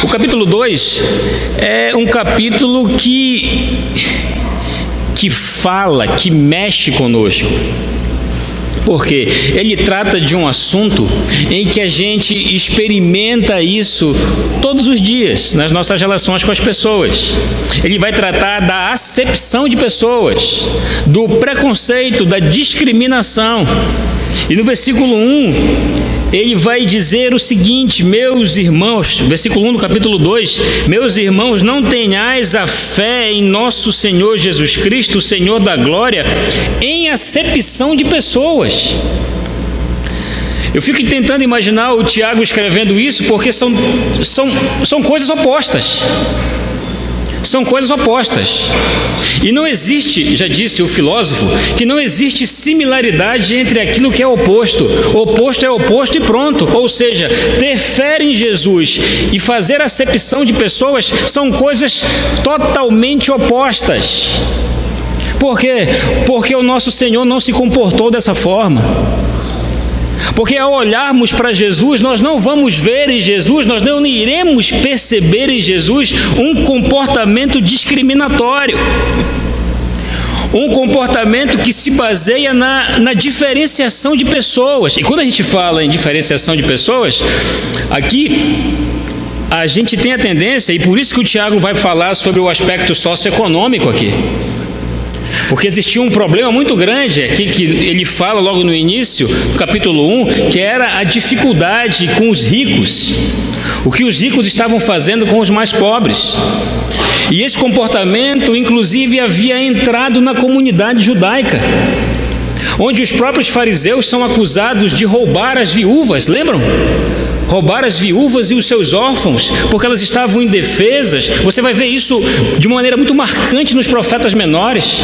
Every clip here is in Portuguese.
O capítulo 2 é um capítulo que fala, que mexe conosco. Porque ele trata de um assunto em que a gente experimenta isso todos os dias, nas nossas relações com as pessoas. Ele vai tratar da acepção de pessoas, do preconceito, da discriminação. E no versículo 1, ele vai dizer o seguinte: meus irmãos, versículo 1 do capítulo 2, meus irmãos, não tenhais a fé em nosso Senhor Jesus Cristo, o Senhor da glória, em acepção de pessoas. Eu fico tentando imaginar o Tiago escrevendo isso, porque são coisas opostas. São coisas opostas. E não existe, já disse o filósofo, que não existe similaridade entre aquilo que é oposto. Oposto é oposto e pronto. Ou seja, ter fé em Jesus e fazer acepção de pessoas são coisas totalmente opostas. Por quê? Porque o nosso Senhor não se comportou dessa forma. Porque ao olharmos para Jesus, nós não vamos ver em Jesus, nós não iremos perceber em Jesus um comportamento discriminatório, um comportamento que se baseia na diferenciação de pessoas. E quando a gente fala em diferenciação de pessoas, aqui a gente tem a tendência, e por isso que o Tiago vai falar sobre o aspecto socioeconômico aqui. Porque existia um problema muito grande aqui, que ele fala logo no início, no capítulo 1, que era a dificuldade com os ricos, o que os ricos estavam fazendo com os mais pobres. E esse comportamento, inclusive, havia entrado na comunidade judaica, onde os próprios fariseus são acusados de roubar as viúvas, lembram? Roubar as viúvas e os seus órfãos, porque elas estavam indefesas. Você vai ver isso de uma maneira muito marcante nos profetas menores.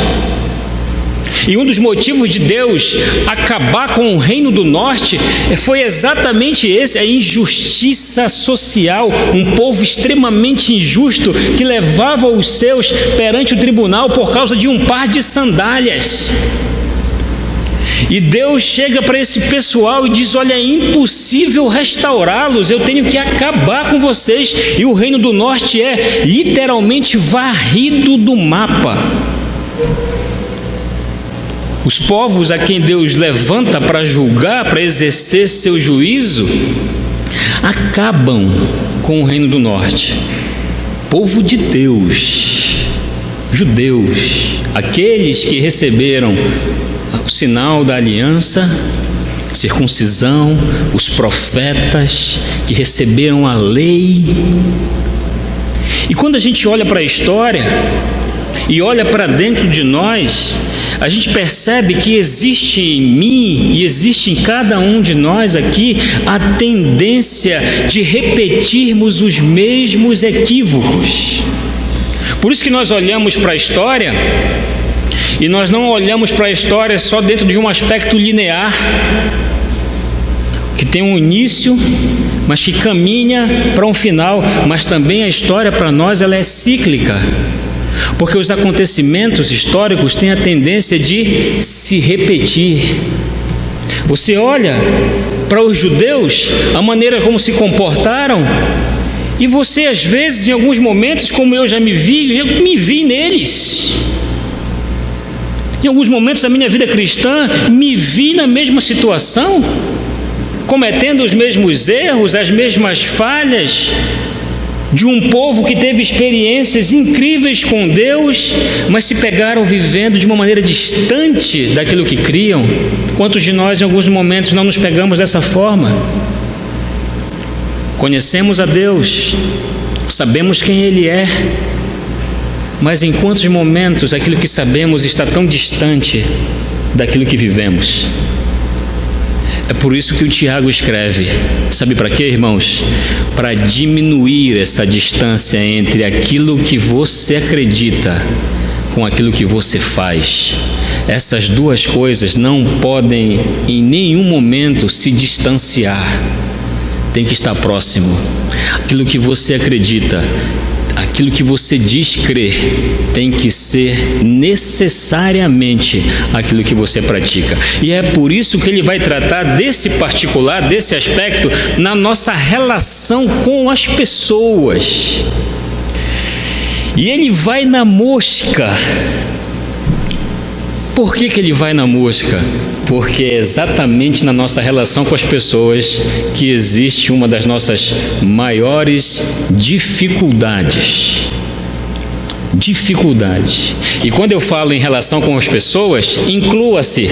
E um dos motivos de Deus acabar com o reino do norte foi exatamente esse: a injustiça social, um povo extremamente injusto que levava os seus perante o tribunal por causa de um par de sandálias. E Deus chega para esse pessoal e diz: olha, é impossível restaurá-los, eu tenho que acabar com vocês. E o reino do norte é literalmente varrido do mapa. Os povos a quem Deus levanta para julgar, para exercer seu juízo, acabam com o reino do norte. Povo de Deus, judeus, aqueles que receberam o sinal da aliança, circuncisão, os profetas que receberam a lei. E quando a gente olha para a história e olha para dentro de nós, a gente percebe que existe em mim e existe em cada um de nós aqui a tendência de repetirmos os mesmos equívocos. Por isso que nós olhamos para a história e nós não olhamos para a história só dentro de um aspecto linear, que tem um início, mas que caminha para um final. Mas também a história para nós ela é cíclica, porque os acontecimentos históricos têm a tendência de se repetir. Você olha para os judeus, a maneira como se comportaram, e você às vezes, em alguns momentos, como eu me vi neles. Em alguns momentos da minha vida cristã, me vi na mesma situação, cometendo os mesmos erros, as mesmas falhas de um povo que teve experiências incríveis com Deus, mas se pegaram vivendo de uma maneira distante daquilo que criam. Quantos de nós, em alguns momentos, não nos pegamos dessa forma? Conhecemos a Deus, sabemos quem Ele é, mas em quantos momentos aquilo que sabemos está tão distante daquilo que vivemos? É por isso que o Tiago escreve. Sabe para quê, irmãos? Para diminuir essa distância entre aquilo que você acredita com aquilo que você faz. Essas duas coisas não podem em nenhum momento se distanciar. Tem que estar próximo. Aquilo que você acredita, aquilo que você diz crer tem que ser necessariamente aquilo que você pratica. E é por isso que ele vai tratar desse particular, desse aspecto, na nossa relação com as pessoas. E ele vai na mosca. Por que ele vai na mosca? Porque é exatamente na nossa relação com as pessoas que existe uma das nossas maiores dificuldades. E quando eu falo em relação com as pessoas, inclua-se,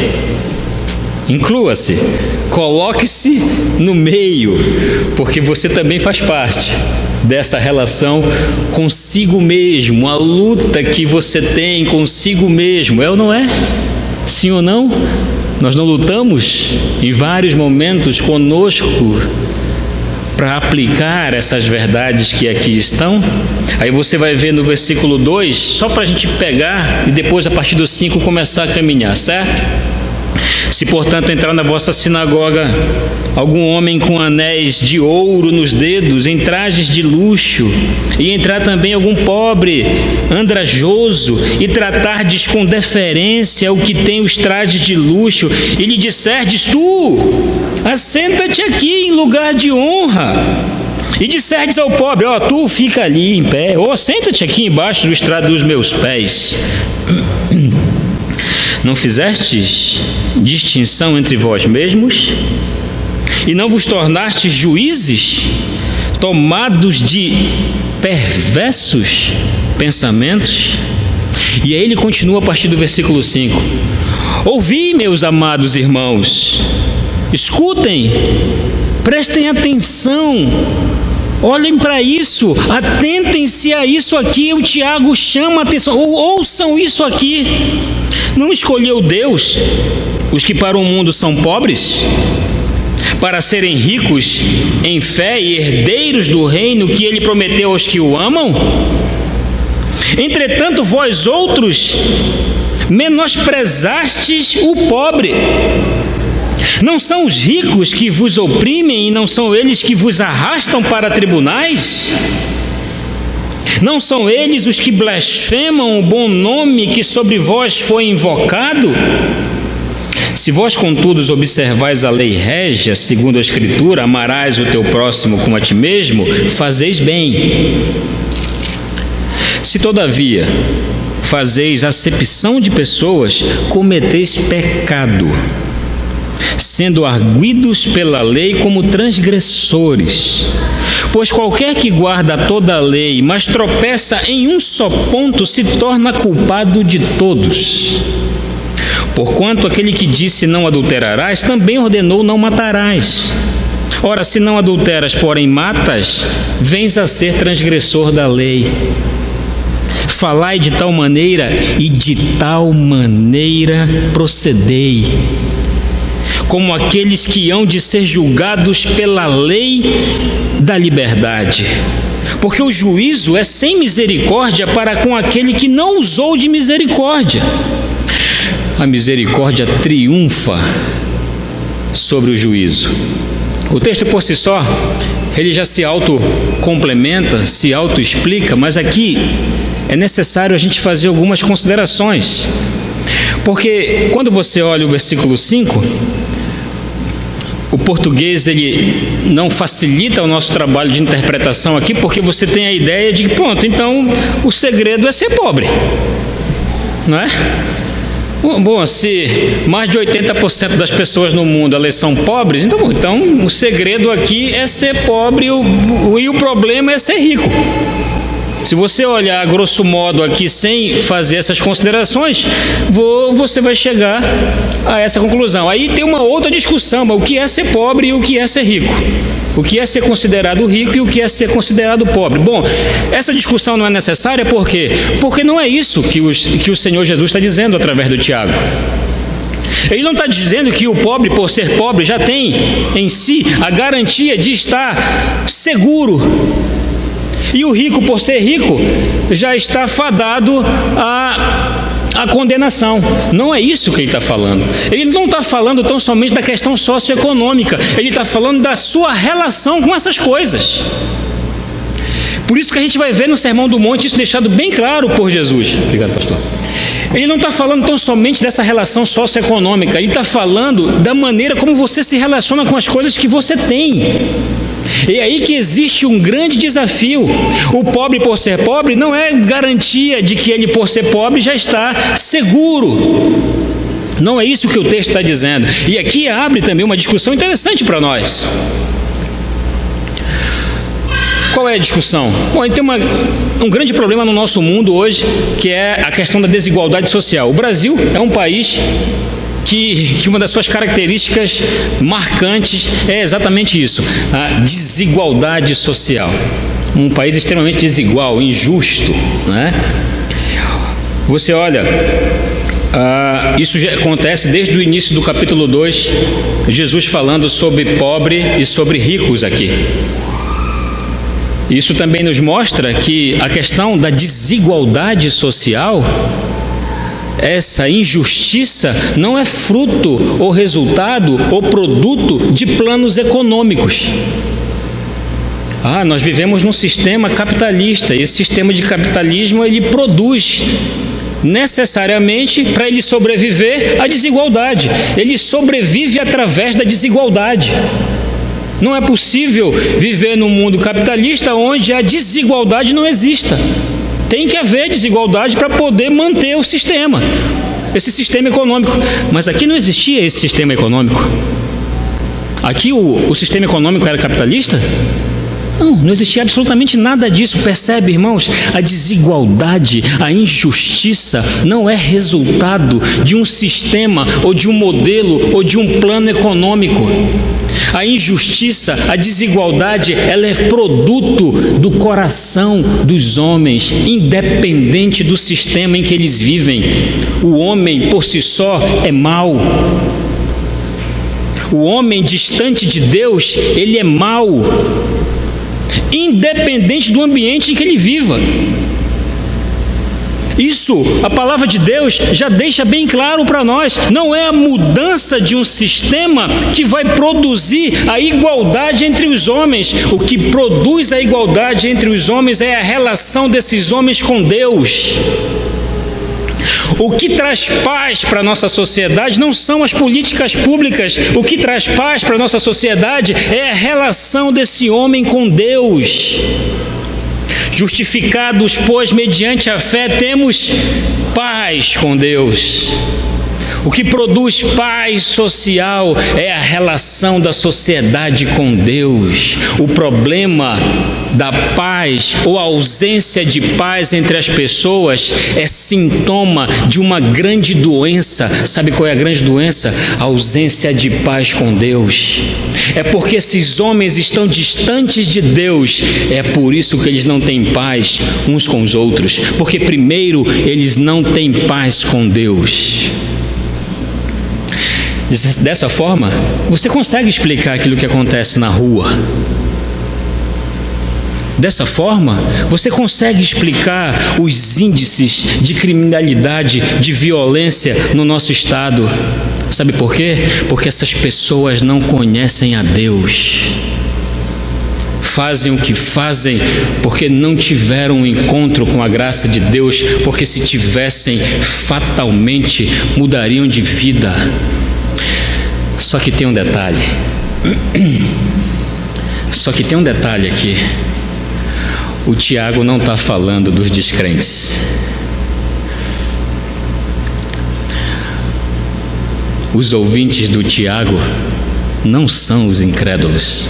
coloque-se no meio, porque você também faz parte dessa relação consigo mesmo, a luta que você tem consigo mesmo, é ou não é? Sim ou não? Nós não lutamos em vários momentos conosco para aplicar essas verdades que aqui estão? Aí você vai ver no versículo 2, só para a gente pegar e depois a partir do 5 começar a caminhar, certo? Se, portanto, entrar na vossa sinagoga algum homem com anéis de ouro nos dedos, em trajes de luxo, e entrar também algum pobre andrajoso, e tratardes com deferência o que tem os trajes de luxo, e lhe disserdes: tu, assenta-te aqui em lugar de honra. E disserdes ao pobre: ó, tu fica ali em pé, ou senta-te aqui embaixo do estrado dos meus pés. Não fizestes distinção entre vós mesmos? E não vos tornastes juízes, tomados de perversos pensamentos? E aí ele continua a partir do versículo 5. Ouvi, meus amados irmãos, escutem, prestem atenção, olhem para isso, atentem-se a isso aqui. O Tiago chama a atenção, ouçam isso aqui. Não escolheu Deus os que para o mundo são pobres, para serem ricos em fé e herdeiros do reino que ele prometeu aos que o amam? Entretanto, vós outros menosprezastes o pobre. Não são os ricos que vos oprimem e não são eles que vos arrastam para tribunais? Não são eles os que blasfemam o bom nome que sobre vós foi invocado? Se vós, contudo, observais a lei régia, segundo a Escritura, amarás o teu próximo como a ti mesmo, fazeis bem. Se, todavia, fazeis acepção de pessoas, cometeis pecado, sendo arguidos pela lei como transgressores. Pois qualquer que guarda toda a lei, mas tropeça em um só ponto, se torna culpado de todos. Porquanto aquele que disse não adulterarás, também ordenou não matarás. Ora, se não adulteras, porém matas, vens a ser transgressor da lei. Falai de tal maneira e de tal maneira procedei, como aqueles que hão de ser julgados pela lei da liberdade. Porque o juízo é sem misericórdia para com aquele que não usou de misericórdia. A misericórdia triunfa sobre o juízo. O texto por si só, ele já se autocomplementa, se autoexplica, mas aqui é necessário a gente fazer algumas considerações. Porque quando você olha o versículo 5, o português ele não facilita o nosso trabalho de interpretação aqui, porque você tem a ideia de que, pronto, então o segredo é ser pobre, não é? Bom, se mais de 80% das pessoas no mundo elas são pobres, então o segredo aqui é ser pobre e o problema é ser rico. Se você olhar grosso modo aqui sem fazer essas considerações, você vai chegar a essa conclusão. Aí tem uma outra discussão: o que é ser pobre e o que é ser rico? O que é ser considerado rico e o que é ser considerado pobre? Bom, essa discussão não é necessária, por quê? Porque não é isso que o Senhor Jesus está dizendo através do Tiago. Ele não está dizendo que o pobre, por ser pobre, já tem em si a garantia de estar seguro. E o rico, por ser rico, já está fadado à condenação. Não é isso que ele está falando. Ele não está falando tão somente da questão socioeconômica. Ele está falando da sua relação com essas coisas. Por isso que a gente vai ver no Sermão do Monte isso deixado bem claro por Jesus. Obrigado, pastor. Ele não está falando tão somente dessa relação socioeconômica, ele está falando da maneira como você se relaciona com as coisas que você tem. E é aí que existe um grande desafio. O pobre, por ser pobre, não é garantia de que ele, por ser pobre, já está seguro. Não é isso que o texto está dizendo. E aqui abre também uma discussão interessante para nós. Qual é a discussão? Bom, tem um grande problema no nosso mundo hoje, que é a questão da desigualdade social. O Brasil é um país que uma das suas características marcantes é exatamente isso, a desigualdade social. Um país extremamente desigual, injusto, né? Você olha, isso já acontece desde o início do capítulo 2, Jesus falando sobre pobre e sobre ricos aqui. Isso também nos mostra que a questão da desigualdade social, essa injustiça, não é fruto ou resultado ou produto de planos econômicos. Nós vivemos num sistema capitalista, e esse sistema de capitalismo ele produz necessariamente, para ele sobreviver, a desigualdade. Ele sobrevive através da desigualdade. Não é possível viver num mundo capitalista onde a desigualdade não exista. Tem que haver desigualdade para poder manter o sistema, esse sistema econômico. Mas aqui não existia esse sistema econômico. Aqui o sistema econômico era capitalista? Não existia absolutamente nada disso. Percebe, irmãos? A desigualdade, a injustiça não é resultado de um sistema ou de um modelo ou de um plano econômico. A injustiça, a desigualdade, ela é produto do coração dos homens, independente do sistema em que eles vivem. O homem por si só é mau. O homem distante de Deus, ele é mau, independente do ambiente em que ele viva. Isso, a palavra de Deus já deixa bem claro para nós. Não é a mudança de um sistema que vai produzir a igualdade entre os homens. O que produz a igualdade entre os homens é a relação desses homens com Deus. O que traz paz para a nossa sociedade não são as políticas públicas. O que traz paz para a nossa sociedade é a relação desse homem com Deus. Justificados, pois, mediante a fé, temos paz com Deus. O que produz paz social é a relação da sociedade com Deus. O problema da paz ou a ausência de paz entre as pessoas é sintoma de uma grande doença. Sabe qual é a grande doença? A ausência de paz com Deus. É porque esses homens estão distantes de Deus. É por isso que eles não têm paz uns com os outros. Porque primeiro eles não têm paz com Deus. Dessa forma, você consegue explicar aquilo que acontece na rua. Dessa forma, você consegue explicar os índices de criminalidade, de violência no nosso estado. Sabe por quê? Porque essas pessoas não conhecem a Deus. Fazem o que fazem porque não tiveram um encontro com a graça de Deus, porque se tivessem, fatalmente mudariam de vida. Só que tem um detalhe. Só que tem um detalhe aqui. O Tiago não está falando dos descrentes. Os ouvintes do Tiago não são os incrédulos,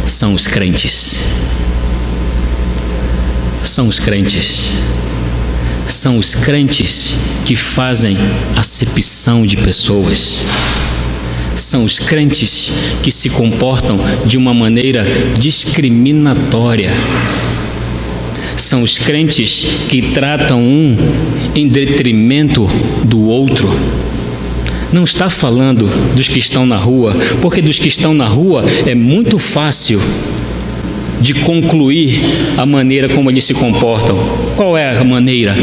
são os crentes. São os crentes. São os crentes que fazem acepção de pessoas. São os crentes que se comportam de uma maneira discriminatória. São os crentes que tratam um em detrimento do outro. Não está falando dos que estão na rua, porque dos que estão na rua é muito fácil de concluir a maneira como eles se comportam. Qual é a maneira?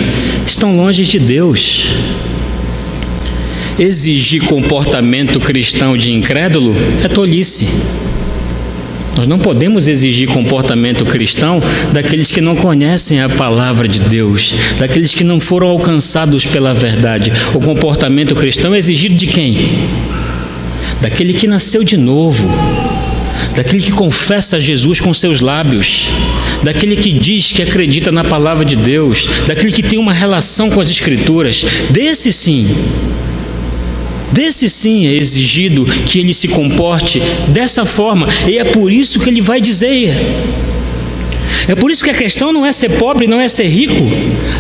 Estão longe de Deus. Exigir comportamento cristão de incrédulo é tolice. Nós não podemos exigir comportamento cristão daqueles que não conhecem a palavra de Deus, daqueles que não foram alcançados pela verdade. O comportamento cristão é exigido de quem? Daquele que nasceu de novo, daquele que confessa Jesus com seus lábios, daquele que diz que acredita na palavra de Deus, daquele que tem uma relação com as Escrituras. Desse sim é exigido que ele se comporte dessa forma, e é por isso que ele vai dizer. É por isso que a questão não é ser pobre, não é ser rico,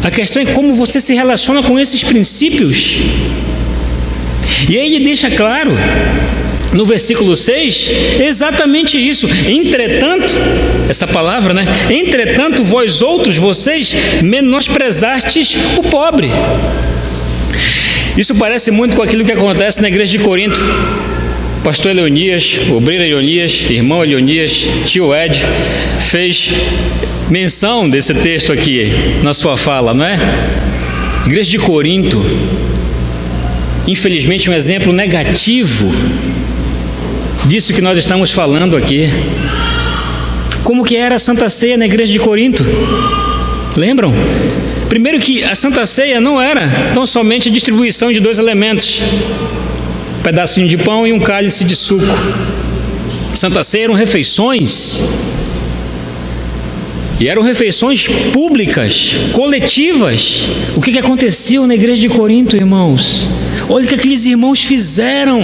a questão é como você se relaciona com esses princípios. E aí ele deixa claro, no versículo 6, exatamente isso. Entretanto, essa palavra, né? Entretanto, vocês menosprezastes o pobre. Isso parece muito com aquilo que acontece na igreja de Corinto. Pastor Elionias, obreiro Elionias, irmão Elionias, tio Ed, fez menção desse texto aqui na sua fala, não é? Igreja de Corinto, infelizmente um exemplo negativo disso que nós estamos falando aqui. Como que era a Santa Ceia na igreja de Corinto? Lembram? Primeiro que a Santa Ceia não era tão somente a distribuição de 2 elementos, um pedacinho de pão e um cálice de suco. Santa Ceia eram refeições, e eram refeições públicas, coletivas. O que aconteceu na igreja de Corinto, irmãos? Olha o que aqueles irmãos fizeram.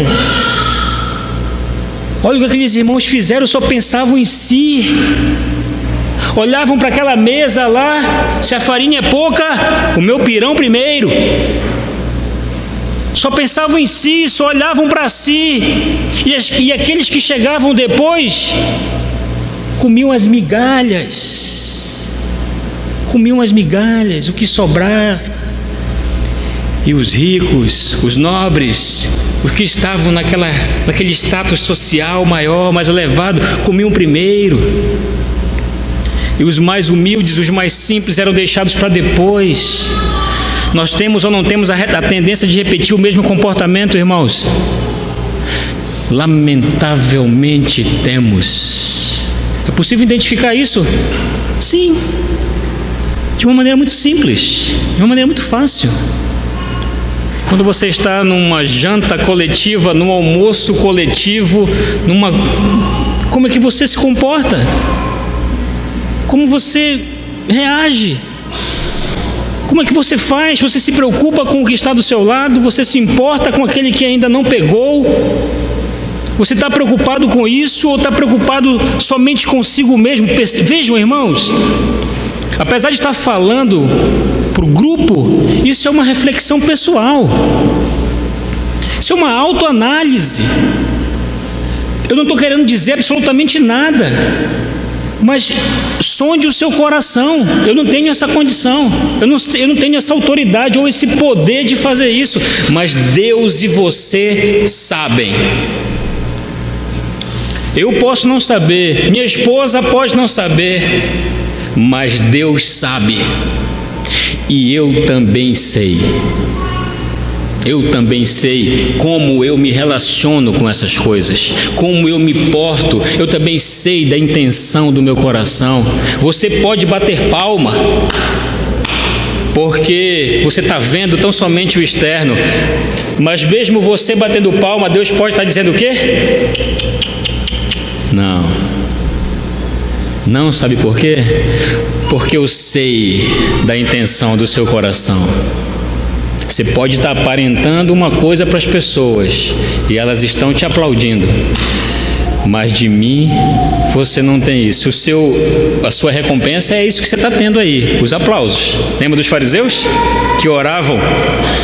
Olha o que aqueles irmãos fizeram, só pensavam em si. Olhavam para aquela mesa lá, se a farinha é pouca, o meu pirão primeiro. Só pensavam em si, só olhavam para si. E aqueles que chegavam depois, comiam as migalhas. Comiam as migalhas, o que sobrava. E os ricos, os nobres, os que estavam naquele status social maior, mais elevado, comiam primeiro. E os mais humildes, os mais simples eram deixados para depois. Nós temos ou não temos a tendência de repetir o mesmo comportamento, irmãos? Lamentavelmente temos. É possível identificar isso? Sim. De uma maneira muito simples, de uma maneira muito fácil. Quando você está numa janta coletiva, num almoço coletivo, como é que você se comporta? Como você reage? Como é que você faz? Você se preocupa com o que está do seu lado? Você se importa com aquele que ainda não pegou? Você está preocupado com isso ou está preocupado somente consigo mesmo? Vejam, irmãos, apesar de estar falando para o grupo, isso é uma reflexão pessoal. Isso é uma autoanálise. Eu não estou querendo dizer absolutamente nada, mas sonde o seu coração. Eu não tenho essa condição, eu não tenho essa autoridade ou esse poder de fazer isso, mas Deus e você sabem. Eu posso não saber, minha esposa pode não saber, mas Deus sabe. E eu também sei. Eu também sei como eu me relaciono com essas coisas, como eu me porto. Eu também sei da intenção do meu coração. Você pode bater palma, porque você está vendo tão somente o externo, mas mesmo você batendo palma, Deus pode estar dizendo o quê? Não, sabe por quê? Porque eu sei da intenção do seu coração. Você pode estar aparentando uma coisa para as pessoas e elas estão te aplaudindo, mas de mim você não tem isso. A sua recompensa é isso que você está tendo aí, os aplausos. Lembra dos fariseus que oravam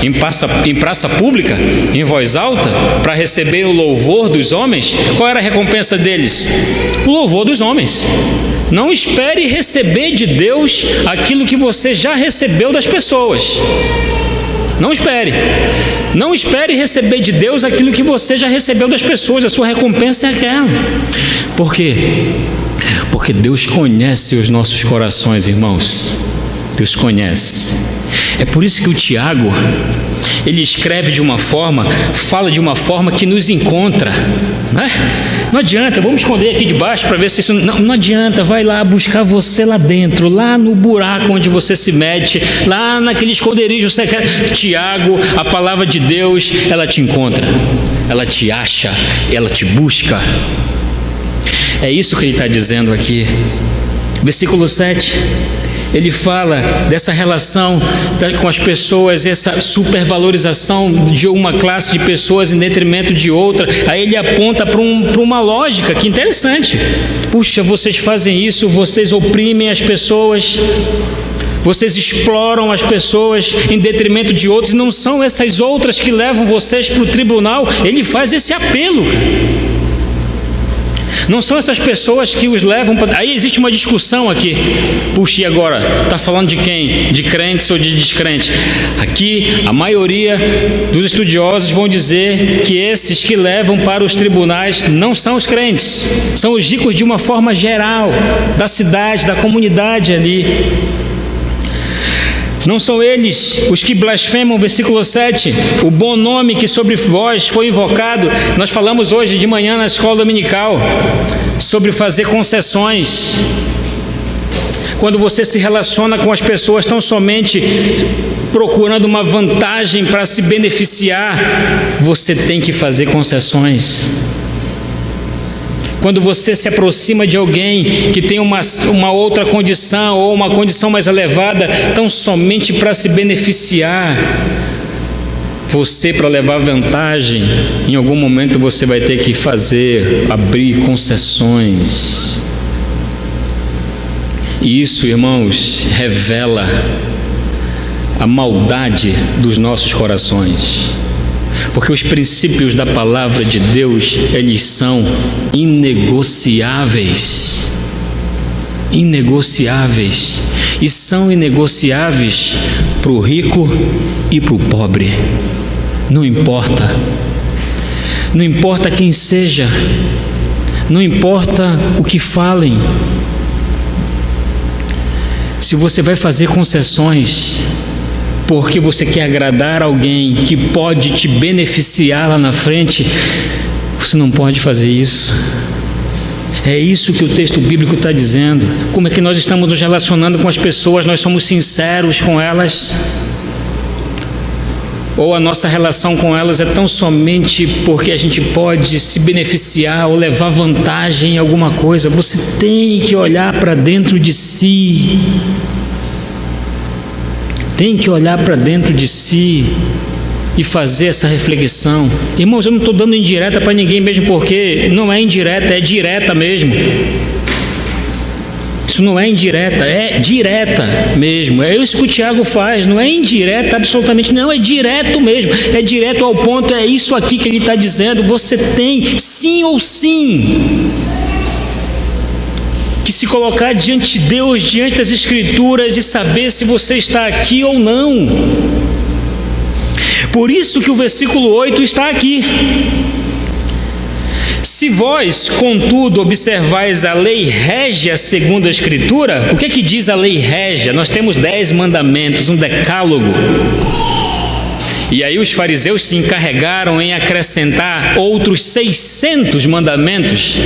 em praça pública, em voz alta, para receber o louvor dos homens? Qual era a recompensa deles? O louvor dos homens. Não espere receber de Deus aquilo que você já recebeu das pessoas. Não espere. Não espere receber de Deus aquilo que você já recebeu das pessoas. A sua recompensa é aquela. Por quê? Porque Deus conhece os nossos corações, irmãos. Deus conhece. É por isso que o Tiago, ele escreve de uma forma, fala de uma forma que nos encontra, né? Não adianta, vamos esconder aqui debaixo para ver se isso... Não adianta, vai lá buscar você lá dentro, lá no buraco onde você se mete, lá naquele esconderijo secreto. Tiago, a palavra de Deus, ela te encontra, ela te acha, ela te busca. É isso que ele está dizendo aqui. Versículo 7, ele fala dessa relação com as pessoas, essa supervalorização de uma classe de pessoas em detrimento de outra. Aí ele aponta para uma lógica que interessante. Puxa, vocês fazem isso, vocês oprimem as pessoas, vocês exploram as pessoas em detrimento de outros, e não são essas outras que levam vocês para o tribunal. Ele faz esse apelo, cara. Não são essas pessoas que os levam para... Aí existe uma discussão aqui. Puxa, e agora? Está falando de quem? De crentes ou de descrentes? Aqui, a maioria dos estudiosos vão dizer que esses que levam para os tribunais não são os crentes. São os ricos de uma forma geral, da cidade, da comunidade ali. Não são eles os que blasfemam, versículo 7, o bom nome que sobre vós foi invocado. Nós falamos hoje de manhã na escola dominical sobre fazer concessões. Quando você se relaciona com as pessoas tão somente procurando uma vantagem para se beneficiar, você tem que fazer concessões. Quando você se aproxima de alguém que tem uma outra condição ou uma condição mais elevada, tão somente para se beneficiar, você, para levar vantagem, em algum momento você vai ter que abrir concessões. E isso, irmãos, revela a maldade dos nossos corações. Porque os princípios da palavra de Deus, eles são inegociáveis. Inegociáveis. E são inegociáveis para o rico e para o pobre. Não importa. Não importa quem seja. Não importa o que falem. Se você vai fazer concessões porque você quer agradar alguém que pode te beneficiar lá na frente, você não pode fazer isso. É isso que o texto bíblico está dizendo. Como é que nós estamos nos relacionando com as pessoas? Nós somos sinceros com elas? Ou a nossa relação com elas é tão somente porque a gente pode se beneficiar ou levar vantagem em alguma coisa? Você tem que olhar para dentro de si. Tem que olhar para dentro de si e fazer essa reflexão. Irmãos, eu não estou dando indireta para ninguém mesmo, porque não é indireta, é direta mesmo. Isso não é indireta, é direta mesmo. É isso que o Tiago faz, não é indireta absolutamente, não, é direto mesmo. É direto ao ponto, é isso aqui que ele está dizendo. Você tem, sim ou sim, que se colocar diante de Deus, diante das Escrituras, e saber se você está aqui ou não. Por isso que o versículo 8 está aqui. Se vós, contudo, observais a lei régia segundo a Escritura, o que é que diz a lei régia? Nós temos 10 mandamentos, um decálogo. E aí os fariseus se encarregaram em acrescentar outros 600 mandamentos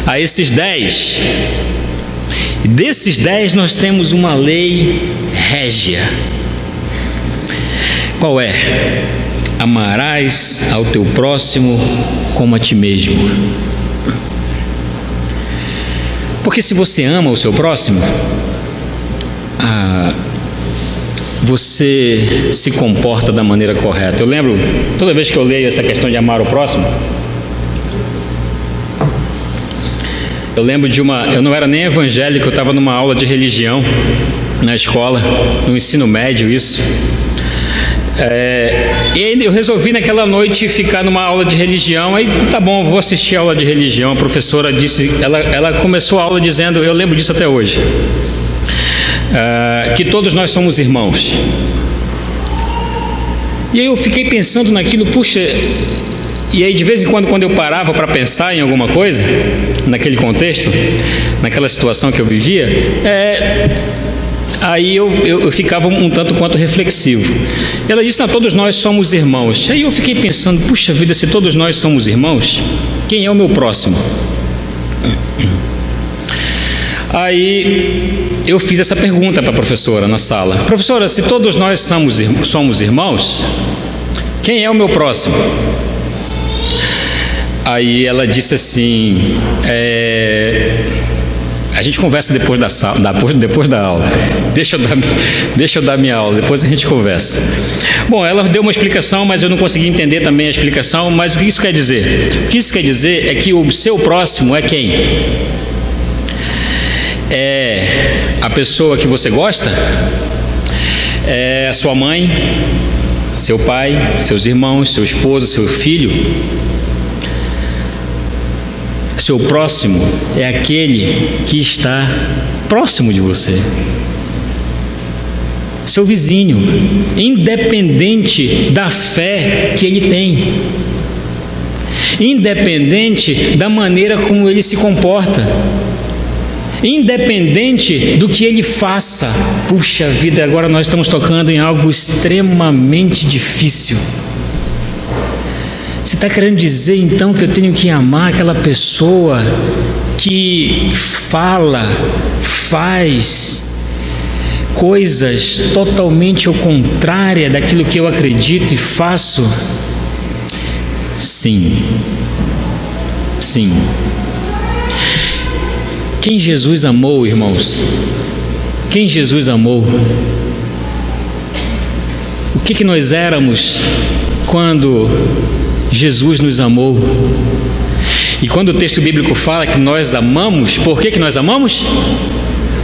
a esses 10. Desses 10 nós temos uma lei régia. Qual é? Amarás ao teu próximo como a ti mesmo. Porque se você ama o seu próximo, você se comporta da maneira correta. Eu lembro, toda vez que eu leio essa questão de amar o próximo, eu lembro de eu não era nem evangélico, eu estava numa aula de religião na escola, no ensino médio, isso. E eu resolvi naquela noite ficar numa aula de religião. Aí tá bom, vou assistir a aula de religião. A professora disse, ela começou a aula dizendo, eu lembro disso até hoje, que todos nós somos irmãos. E aí eu fiquei pensando naquilo, puxa. E aí de vez em quando eu parava para pensar em alguma coisa, naquele contexto, naquela situação que eu vivia, Aí eu ficava um tanto quanto reflexivo. Ela disse: não, todos nós somos irmãos. Aí eu fiquei pensando: puxa vida, se todos nós somos irmãos, quem é o meu próximo? Aí eu fiz essa pergunta para a professora na sala: professora, se todos nós somos irmãos, quem é o meu próximo? Aí ela disse assim: a gente conversa depois da aula. Deixa eu dar minha aula, depois a gente conversa. Bom, ela deu uma explicação, mas eu não consegui entender também a explicação. Mas o que isso quer dizer? O que isso quer dizer é que o seu próximo é quem? É a pessoa que você gosta? É a sua mãe, seu pai, seus irmãos, seu esposo, seu filho? Seu próximo é aquele que está próximo de você, seu vizinho, independente da fé que ele tem, independente da maneira como ele se comporta, independente do que ele faça. Puxa vida, agora nós estamos tocando em algo extremamente difícil. Você está querendo dizer então que eu tenho que amar aquela pessoa que fala, faz coisas totalmente ao contrário daquilo que eu acredito e faço? Sim. Sim. Quem Jesus amou, irmãos? Quem Jesus amou? O que nós éramos quando Jesus nos amou? E quando o texto bíblico fala que nós amamos, por que nós amamos?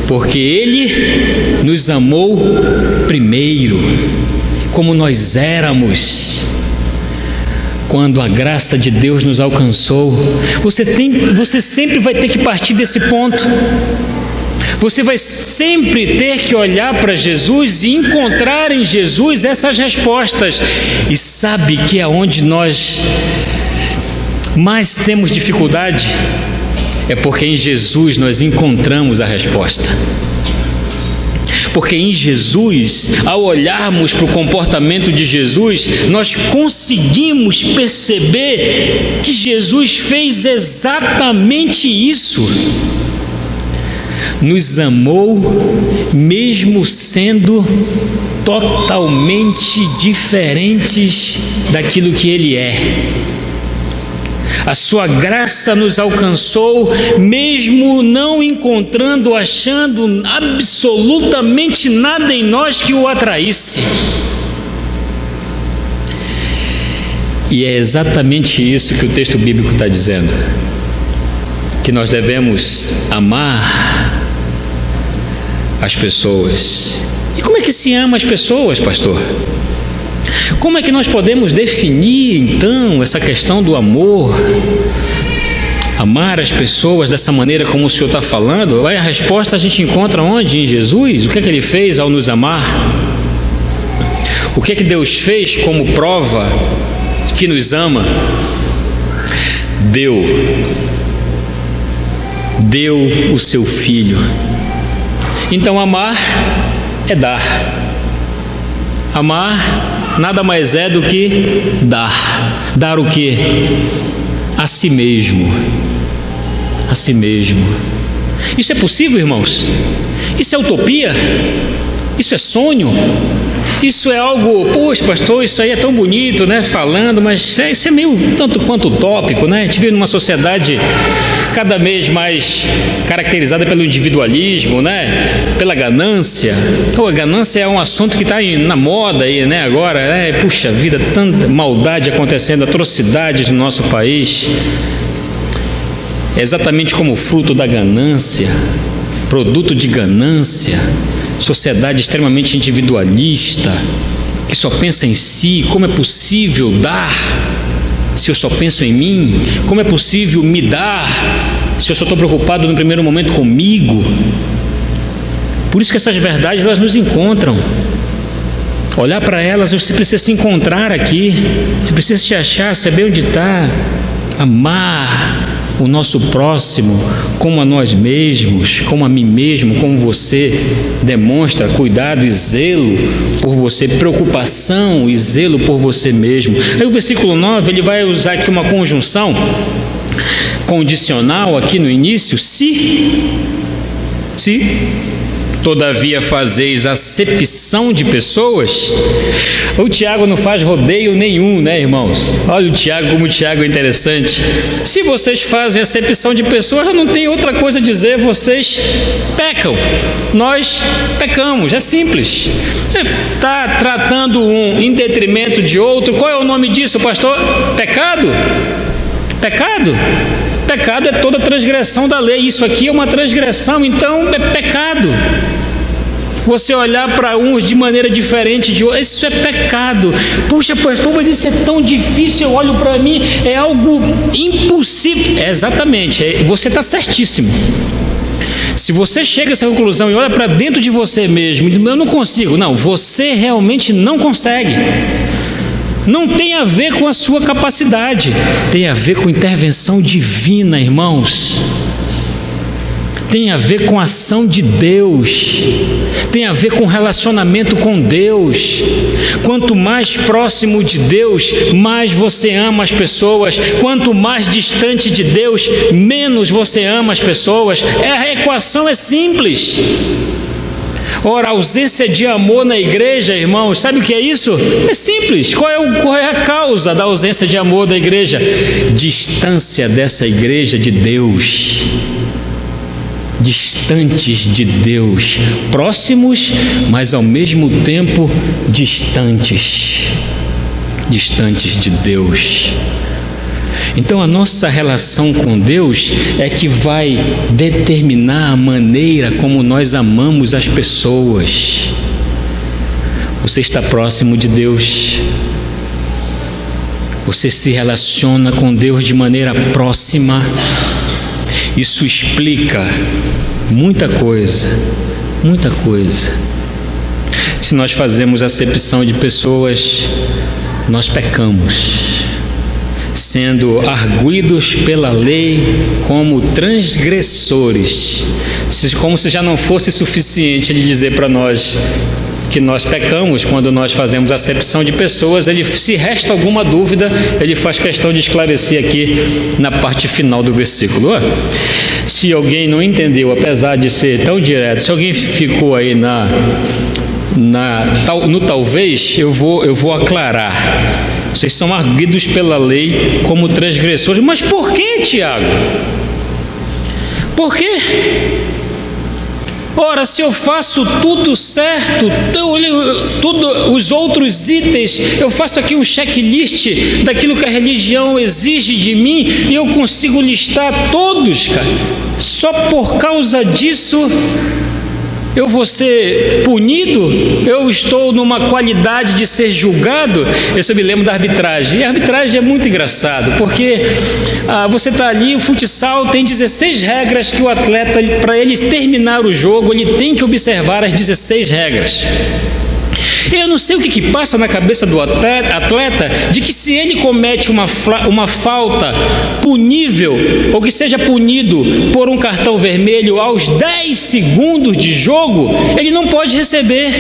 Porque Ele nos amou primeiro, como nós éramos. Quando a graça de Deus nos alcançou, você sempre vai ter que partir desse ponto. Você vai sempre ter que olhar para Jesus e encontrar em Jesus essas respostas. E sabe que é onde nós mais temos dificuldade? É porque em Jesus nós encontramos a resposta. Porque em Jesus, ao olharmos para o comportamento de Jesus, nós conseguimos perceber que Jesus fez exatamente isso. Nos amou, mesmo sendo totalmente diferentes daquilo que Ele é. A sua graça nos alcançou, mesmo não encontrando, achando absolutamente nada em nós que o atraísse. E é exatamente isso que o texto bíblico está dizendo, que nós devemos amar as pessoas. E como é que se ama as pessoas, pastor? Como é que nós podemos definir, então, essa questão do amor? Amar as pessoas dessa maneira como o Senhor está falando? A resposta a gente encontra onde? Em Jesus. O que é que Ele fez ao nos amar? O que é que Deus fez como prova que nos ama? Deu o seu Filho. Então amar é dar. Amar nada mais é do que dar. Dar o quê? A si mesmo. A si mesmo. Isso é possível, irmãos? Isso é utopia? Isso é sonho? Isso é algo, poxa, pastor, isso aí é tão bonito, né, falando, mas isso é meio tanto quanto utópico, né? A gente vive numa sociedade cada vez mais caracterizada pelo individualismo, né? Pela ganância. Então, a ganância é um assunto que está na moda aí, né? Agora, puxa vida, tanta maldade acontecendo, atrocidades no nosso país. É exatamente como fruto da ganância, produto de ganância. Sociedade extremamente individualista, que só pensa em si. Como é possível dar se eu só penso em mim? Como é possível me dar se eu só estou preocupado no primeiro momento comigo? Por isso que essas verdades, elas nos encontram. Olhar para elas, você precisa se encontrar aqui, você precisa se achar, saber onde está, amar o nosso próximo como a nós mesmos, como a mim mesmo, como você demonstra cuidado e zelo por você, preocupação e zelo por você mesmo. Aí o versículo 9, ele vai usar aqui uma conjunção condicional aqui no início, se todavia fazeis acepção de pessoas. O Tiago não faz rodeio nenhum, né, irmãos? Olha o Tiago, como o Tiago é interessante. Se vocês fazem acepção de pessoas, já não tem outra coisa a dizer, vocês pecam. Nós pecamos, é simples. Está tratando um em detrimento de outro. Qual é o nome disso, pastor? Pecado? Pecado? Pecado é toda transgressão da lei. Isso aqui é uma transgressão, então é pecado. Você olhar para uns de maneira diferente de outros, isso é pecado. Puxa, pastor, mas isso é tão difícil. Eu olho para mim, é algo impossível. Exatamente, você está certíssimo. Se você chega a essa conclusão e olha para dentro de você mesmo, eu não consigo. Não, você realmente não consegue. Não tem a ver com a sua capacidade, tem a ver com intervenção divina, irmãos. Tem a ver com a ação de Deus, tem a ver com relacionamento com Deus. Quanto mais próximo de Deus, mais você ama as pessoas. Quanto mais distante de Deus, menos você ama as pessoas. A equação é simples. Ora, a ausência de amor na igreja, irmãos, sabe o que é isso? É simples. Qual é a causa da ausência de amor da igreja? Distância dessa igreja de Deus. Distantes de Deus, próximos, mas ao mesmo tempo distantes de Deus. Então a nossa relação com Deus é que vai determinar a maneira como nós amamos as pessoas. Você está próximo de Deus, você se relaciona com Deus de maneira próxima. Isso explica muita coisa. Se nós fazemos acepção de pessoas, nós pecamos, sendo arguidos pela lei como transgressores, como se já não fosse suficiente ele dizer para nós que nós pecamos quando nós fazemos acepção de pessoas. Se resta alguma dúvida, ele faz questão de esclarecer aqui na parte final do versículo. Se alguém não entendeu, apesar de ser tão direto, se alguém ficou aí no talvez, eu vou aclarar. Vocês são arguidos pela lei como transgressores. Mas por que, Tiago? Por quê? Ora, se eu faço tudo certo, os outros itens, eu faço aqui um checklist daquilo que a religião exige de mim e eu consigo listar todos, cara. Só por causa disso eu vou ser punido? Eu estou numa qualidade de ser julgado? Eu me lembro da arbitragem. E a arbitragem é muito engraçado, porque você está ali, o futsal tem 16 regras que o atleta, para ele terminar o jogo, ele tem que observar as 16 regras. Eu não sei o que passa na cabeça do atleta, de que se ele comete uma falta punível, ou que seja punido por um cartão vermelho aos 10 segundos de jogo, ele não pode receber.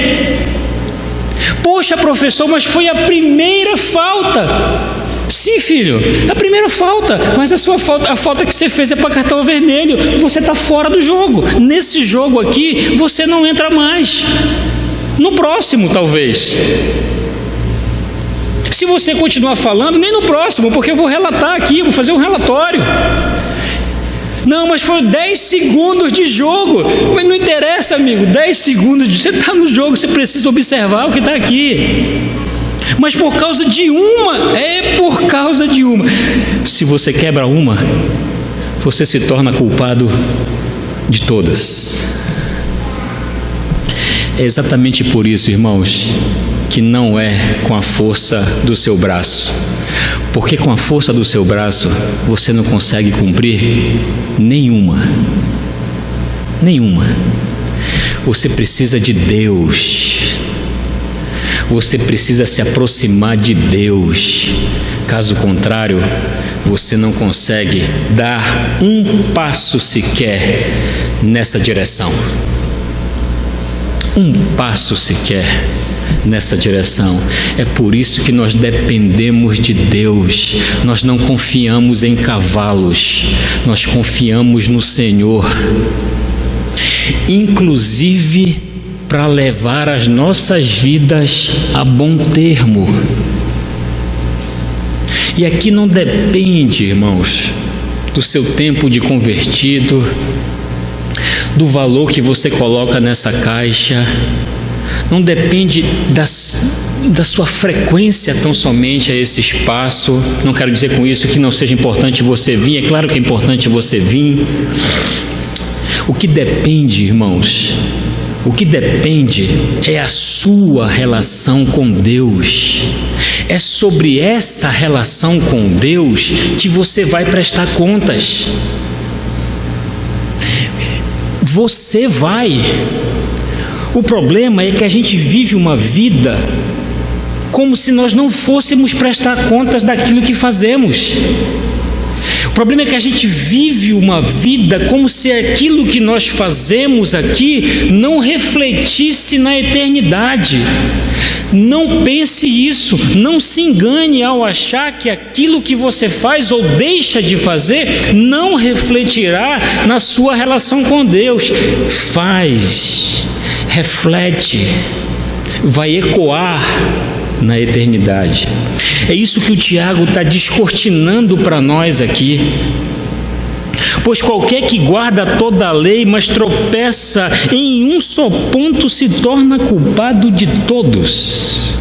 Poxa, professor, mas foi a primeira falta. Sim, filho, a primeira falta, mas a falta que você fez é para cartão vermelho, você está fora do jogo. Nesse jogo aqui, você não entra mais. No próximo, talvez. Se você continuar falando, nem no próximo, porque eu vou relatar aqui, vou fazer um relatório. Não, mas foi 10 segundos de jogo. Mas não interessa, amigo, 10 segundos você está no jogo, você precisa observar o que está aqui. Mas por causa de uma, se você quebra uma, você se torna culpado de todas. É exatamente por isso, irmãos, que não é com a força do seu braço. Porque com a força do seu braço, você não consegue cumprir nenhuma. Você precisa de Deus. Você precisa se aproximar de Deus. Caso contrário, você não consegue dar um passo sequer nessa direção. Um passo sequer nessa direção. É por isso que nós dependemos de Deus. Nós não confiamos em cavalos, nós confiamos no Senhor. Inclusive para levar as nossas vidas a bom termo. E aqui não depende, irmãos, do seu tempo de convertido, do valor que você coloca nessa caixa, não depende da sua frequência tão somente a esse espaço. Não quero dizer com isso que não seja importante você vir, é claro que é importante você vir. O que depende, irmãos, o que depende é a sua relação com Deus. É sobre essa relação com Deus que você vai prestar contas. Você vai. O problema é que a gente vive uma vida como se nós não fôssemos prestar contas daquilo que fazemos. O problema é que a gente vive uma vida como se aquilo que nós fazemos aqui não refletisse na eternidade. Não pense isso, não se engane ao achar que aquilo que você faz ou deixa de fazer não refletirá na sua relação com Deus. Faz, reflete, vai ecoar na eternidade. É isso que o Tiago está descortinando para nós aqui. Pois qualquer que guarda toda a lei, mas tropeça em um só ponto, se torna culpado de todos.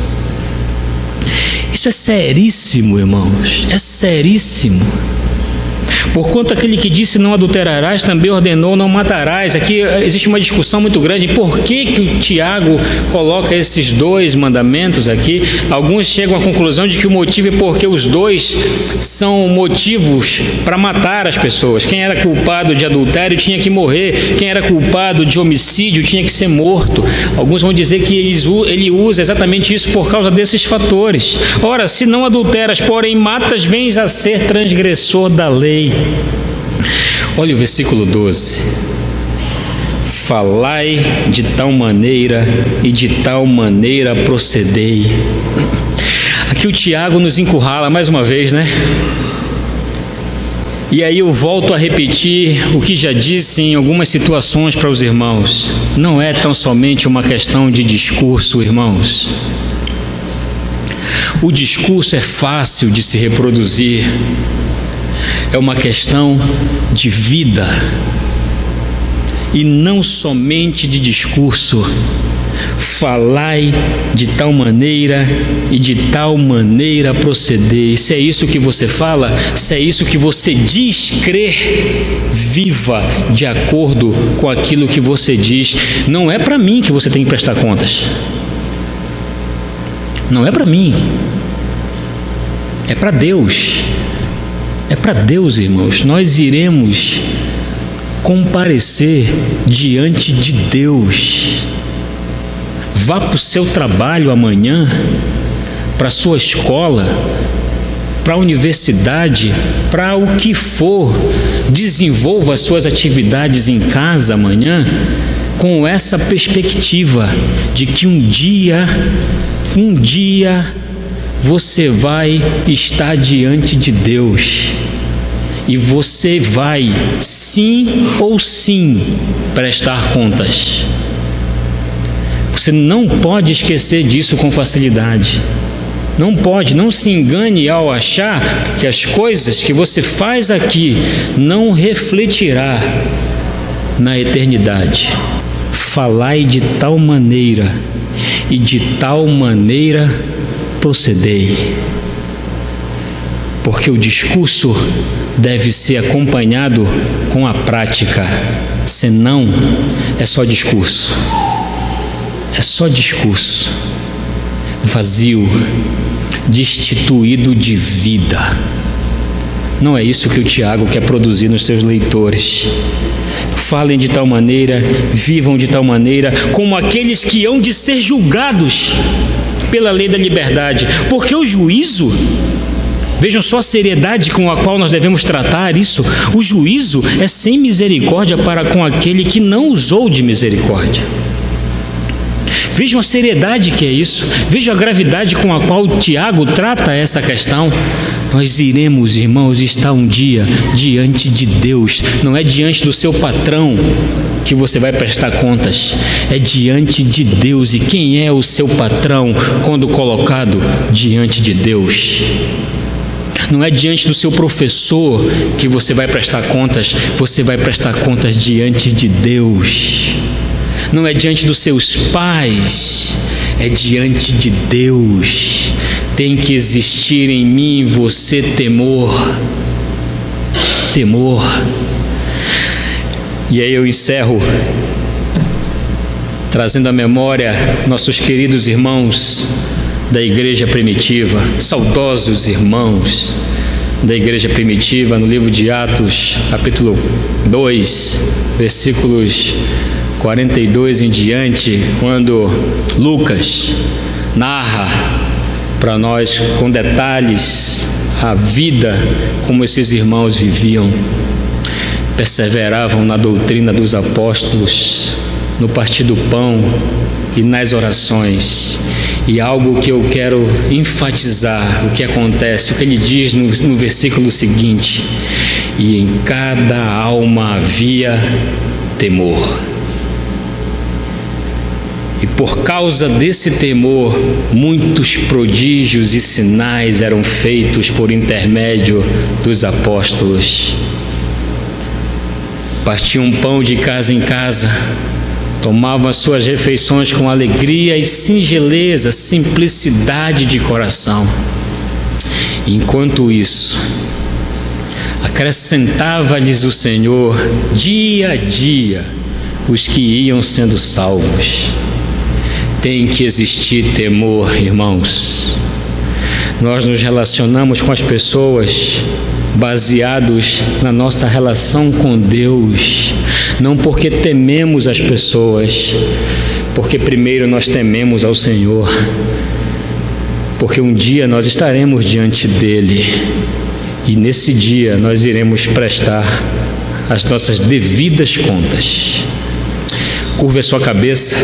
Isso é seríssimo, irmãos, é seríssimo. Porquanto aquele que disse não adulterarás, também ordenou não matarás. Aqui existe uma discussão muito grande. Por que o Tiago coloca esses dois mandamentos aqui? Alguns chegam à conclusão de que o motivo é porque os dois são motivos para matar as pessoas. Quem era culpado de adultério tinha que morrer. Quem era culpado de homicídio tinha que ser morto. Alguns vão dizer que ele usa exatamente isso por causa desses fatores. Ora, se não adulteras, porém matas, vens a ser transgressor da lei. Olha o versículo 12. Falai de tal maneira e de tal maneira procedei. Aqui o Tiago nos encurrala mais uma vez, né? E aí eu volto a repetir o que já disse em algumas situações para os irmãos. Não é tão somente uma questão de discurso, irmãos. O discurso é fácil de se reproduzir. É uma questão de vida e não somente de discurso. Falai de tal maneira e de tal maneira procedei. Se é isso que você fala, se é isso que você diz crer, viva de acordo com aquilo que você diz. Não é para mim que você tem que prestar contas. Não é para mim. É para Deus. É para Deus, irmãos. Nós iremos comparecer diante de Deus. Vá para o seu trabalho amanhã, para a sua escola, para a universidade, para o que for. Desenvolva as suas atividades em casa amanhã com essa perspectiva de que um dia você vai estar diante de Deus e você vai, sim ou sim, prestar contas. Você não pode esquecer disso com facilidade. Não pode, não se engane ao achar que as coisas que você faz aqui não refletirá na eternidade. Falai de tal maneira e de tal maneira procedei. Porque o discurso deve ser acompanhado com a prática, senão é só discurso. É só discurso vazio, destituído de vida. Não é isso que o Tiago quer produzir nos seus leitores. Falem de tal maneira, vivam de tal maneira, como aqueles que hão de ser julgados. pela lei da liberdade, porque o juízo, vejam só a seriedade com a qual nós devemos tratar isso, o juízo é sem misericórdia para com aquele que não usou de misericórdia. Vejam a seriedade que é isso, vejam a gravidade com a qual Tiago trata essa questão. Nós iremos, irmãos, estar um dia diante de Deus, não é diante do seu patrão que você vai prestar contas, é diante de Deus. E quem é o seu patrão quando colocado diante de Deus? Não é diante do seu professor que você vai prestar contas, você vai prestar contas diante de Deus. Não é diante dos seus pais, é diante de Deus. Tem que existir em mim e você temor. Temor. E aí eu encerro trazendo à memória nossos queridos irmãos da igreja primitiva, saudosos irmãos da igreja primitiva, no livro de Atos, capítulo 2, versículos 42 em diante, quando Lucas narra para nós com detalhes a vida como esses irmãos viviam, perseveravam na doutrina dos apóstolos, no partir do pão e nas orações. E algo que eu quero enfatizar, o que acontece, o que ele diz no versículo seguinte: e em cada alma havia temor. E por causa desse temor, muitos prodígios e sinais eram feitos por intermédio dos apóstolos. Partiam pão de casa em casa, tomavam as suas refeições com alegria e singeleza, simplicidade de coração. Enquanto isso, acrescentava-lhes o Senhor dia a dia os que iam sendo salvos. Tem que existir temor, irmãos. Nós nos relacionamos com as pessoas baseados na nossa relação com Deus, não porque tememos as pessoas, porque primeiro nós tememos ao Senhor, porque um dia nós estaremos diante dele e nesse dia nós iremos prestar as nossas devidas contas. Curva a sua cabeça.